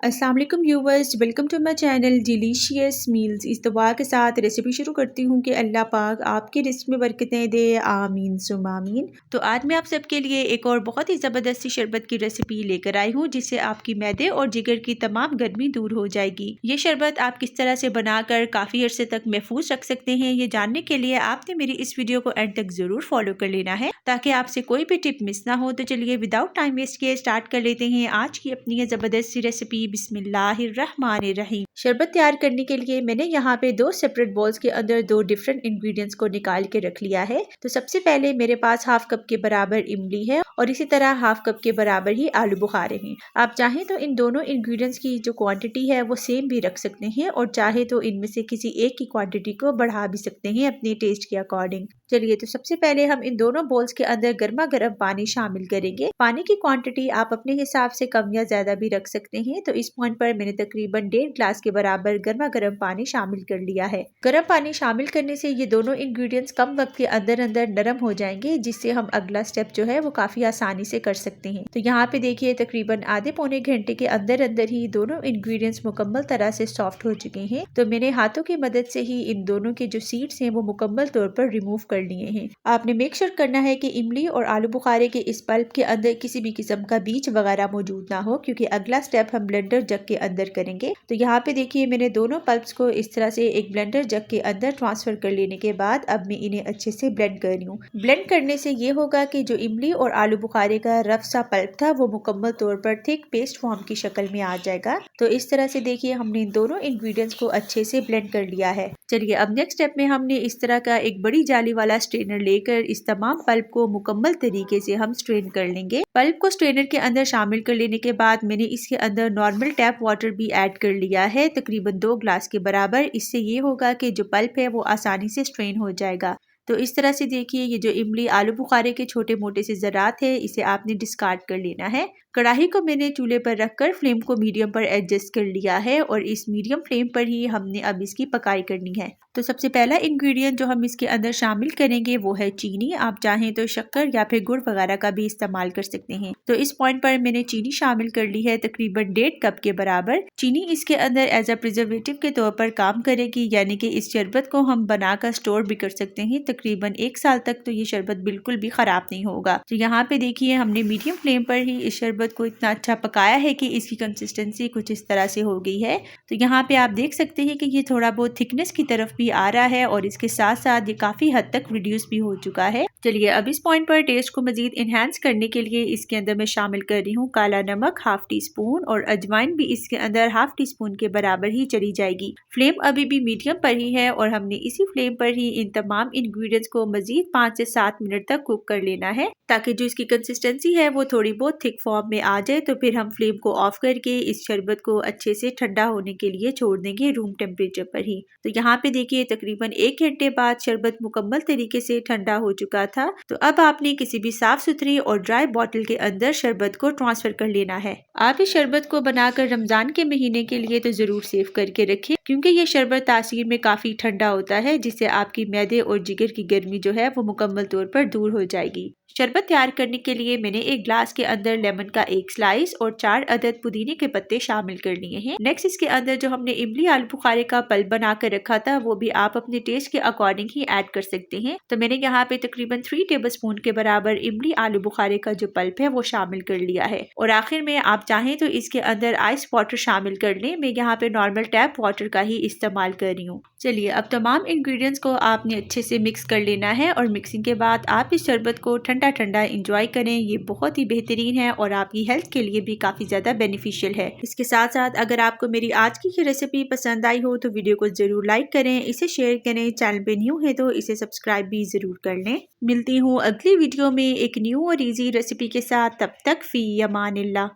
अस्सलाम वालेकुम viewers, welcome to my channel delicious meals. इस दुआ के साथ रेसिपी शुरू करती हूँ कि अल्लाह पाक आपकी रिस्क में बरकतें दे, आमीन सुम आमीन। तो आज मैं आप सबके लिए एक और बहुत ही ज़बरदस्त सी शरबत की रेसिपी लेकर आई हूँ, जिससे आपकी मैदे और जिगर की तमाम गर्मी दूर हो जाएगी। ये शरबत आप किस तरह से बनाकर काफ़ी अरसे तक महफूज रख सकते हैं, ये जानने के लिए आपने मेरी इस वीडियो को एंड तक ज़रूर फॉलो कर लेना है, ताकि आपसे कोई भी टिप मिस ना हो। तो चलिए विदाउट टाइम वेस्ट किए स्टार्ट कर लेते हैं आज की अपनी ये ज़बरदस्त सी रेसिपी। बिस्मिल्लाहिर्रहमानिर्रहीम। शरबत तैयार करने के लिए मैंने यहाँ पे दो सेपरेट बॉल्स के अंदर दो डिफरेंट इंग्रेडिएंट्स को निकाल के रख लिया है। तो सबसे पहले मेरे पास हाफ कप के बराबर इमली है और इसी तरह हाफ कप के बराबर ही आलू बुखारे हैं। आप चाहें तो इन दोनों इंग्रेडिएंट्स की जो क्वांटिटी है वो सेम भी रख सकते हैं और चाहे तो इनमें से किसी एक की क्वांटिटी को बढ़ा भी सकते हैं अपने टेस्ट के अकॉर्डिंग। चलिए, तो सबसे पहले हम इन दोनों बोल्स के अंदर गर्मा गर्म पानी शामिल करेंगे। पानी की क्वांटिटी आप अपने हिसाब से कम या ज्यादा भी रख सकते हैं। तो इस पॉइंट पर मैंने तकरीबन 1.5 ग्लास के बराबर गर्मा गर्म पानी शामिल कर लिया है। गर्म पानी शामिल करने से ये दोनों इंग्रेडिएंट्स कम वक्त के अंदर अंदर नरम हो जाएंगे, जिससे हम अगला स्टेप जो है वो काफी आसानी से कर सकते हैं। तो यहाँ पे देखिए, तकरीबन आधे पौने घंटे के अंदर अंदर ही दोनों इंग्रेडिएंट्स मुकम्मल तरह से सॉफ्ट हो चुके हैं। तो मैंने हाथों की मदद से ही इन दोनों के जो सीड्स हैं वो मुकम्मल तौर पर रिमूव कर लिए हैं। आपने मेक श्योर करना है कि इमली और आलू बुखारे के इस पल्प के अंदर किसी भी किस्म का बीज वगैरह मौजूद ना हो, क्योंकि अगला स्टेप हम ब्लेंडर जग के अंदर करेंगे। तो यहाँ पे देखिए, मैंने दोनों पल्प्स को इस तरह से एक ब्लेंडर जग के अंदर ट्रांसफर कर लेने के बाद अब मैं इन्हें अच्छे से ब्लेंड कर रही हूँ। ब्लेंड करने से ये होगा कि जो इमली और आलू बुखारे का रफ सा पल्प था वो मुकम्मल तौर पर थिक पेस्ट फॉर्म की शक्ल में आ जाएगा। तो इस तरह से देखिए, हमने इन दोनों इंग्रेडिएंट्स को अच्छे से ब्लेंड कर लिया है। चलिए, अब नेक्स्ट स्टेप में हमने इस तरह का एक बड़ी जाली वाला स्ट्रेनर लेकर इस तमाम पल्प को मुकम्मल तरीके से हम स्ट्रेन कर लेंगे। पल्प को स्ट्रेनर के अंदर शामिल कर लेने के बाद मैंने इसके अंदर नॉर्मल टैप वाटर भी ऐड कर लिया है, तकरीबन 2 ग्लास के बराबर। इससे ये होगा कि जो पल्प है वो आसानी से स्ट्रेन हो जाएगा। तो इस तरह से देखिए, ये जो इमली आलू बुखारे के छोटे मोटे से ज़रात है, इसे आपने डिस्कार्ड कर लेना है। कढ़ाई को मैंने चूल्हे पर रखकर फ्लेम को मीडियम पर एडजस्ट कर लिया है और इस मीडियम फ्लेम पर ही हमने अब इसकी पकाई करनी है। तो सबसे पहला इंग्रेडिएंट जो हम इसके अंदर शामिल करेंगे वो है चीनी। आप चाहें तो शक्कर या फिर गुड़ वगैरह का भी इस्तेमाल कर सकते हैं। तो इस पॉइंट पर मैंने चीनी शामिल कर ली है, तकरीबन 1.5 कप के बराबर। चीनी इसके अंदर एज अ प्रिजर्वेटिव के तौर पर काम करेगी, यानी कि इस शरबत को हम बनाकर स्टोर भी कर सकते हैं। तकरीबन 1 साल तक तो ये शरबत बिल्कुल भी खराब नहीं होगा। तो यहाँ पे देखिए, हमने मीडियम फ्लेम पर ही इस शरबत को इतना अच्छा पकाया है कि इसकी कंसिस्टेंसी कुछ इस तरह से हो गई है। तो यहाँ पे आप देख सकते हैं कि ये थोड़ा बहुत थिकनेस की तरफ भी आ रहा है और इसके साथ साथ ये काफी हद तक रिड्यूस भी हो चुका है। चलिए, अब इस पॉइंट पर टेस्ट को मजीद इनहेंस करने के लिए इसके अंदर मैं शामिल कर रही हूँ काला नमक हाफ टी स्पून और अजवाइन भी इसके अंदर हाफ टी स्पून के बराबर ही चली जाएगी। फ्लेम अभी भी मीडियम पर ही है और हमने इसी फ्लेम पर ही इन तमाम इंग्रेडिएंट्स को मजीद 5 से 7 मिनट तक कुक कर लेना है, ताकि जो इसकी कंसिस्टेंसी है वो थोड़ी बहुत थिक फॉर्म में आ जाए। तो फिर हम फ्लेम को ऑफ करके इस शरबत को अच्छे से ठंडा होने के लिए छोड़ देंगे रूम टेम्परेचर पर ही। तो यहाँ पे देखिए, तकरीबन 1 घंटे बाद शरबत मुकम्मल तरीके से ठंडा हो चुका था। तो अब आपने किसी भी साफ सुथरी और ड्राई बॉटल के अंदर शरबत को ट्रांसफर कर लेना है। आप इस शरबत को बनाकर रमजान के महीने के लिए तो जरूर सेव करके रखें, क्योंकि ये शरबत तासीर में काफी ठंडा होता है, जिससे आपकी मैदे और जिगर की गर्मी जो है वो मुकम्मल तौर पर दूर हो जाएगी। शरबत तैयार करने के लिए मैंने एक ग्लास के अंदर लेमन का 1 स्लाइस और 4 अदद पुदीने के पत्ते शामिल कर लिए हैं। नेक्स्ट इसके अंदर जो हमने इमली आलू बुखारे का पल्प बना कर रखा था वो भी आप अपने टेस्ट के अकॉर्डिंग ही ऐड कर सकते हैं। तो मैंने यहाँ पे तकरीबन 3 टेबलस्पून के बराबर इमली आलू बुखारे का जो पल्प है वो शामिल कर लिया है। और आखिर में आप चाहें तो इसके अंदर आइस वाटर शामिल कर लें। मैं यहाँ पे नॉर्मल टैप वाटर का ही इस्तेमाल कर रही हूँ। चलिए, अब तमाम इंग्रेडिएंट्स को आपने अच्छे से मिक्स कर लेना है और मिक्सिंग के बाद आप इस शरबत को ठंडा ठंडा इंजॉय करें। ये बहुत ही बेहतरीन है और आपकी हेल्थ के लिए भी काफ़ी ज़्यादा बेनिफिशियल है। इसके साथ साथ अगर आपको मेरी आज की ये रेसिपी पसंद आई हो तो वीडियो को ज़रूर लाइक करें, इसे शेयर करें। चैनल पे न्यू है तो इसे सब्सक्राइब भी ज़रूर कर लें। मिलती हूँ अगली वीडियो में एक न्यू और ईजी रेसिपी के साथ। तब तक फी अमानिल्लाह।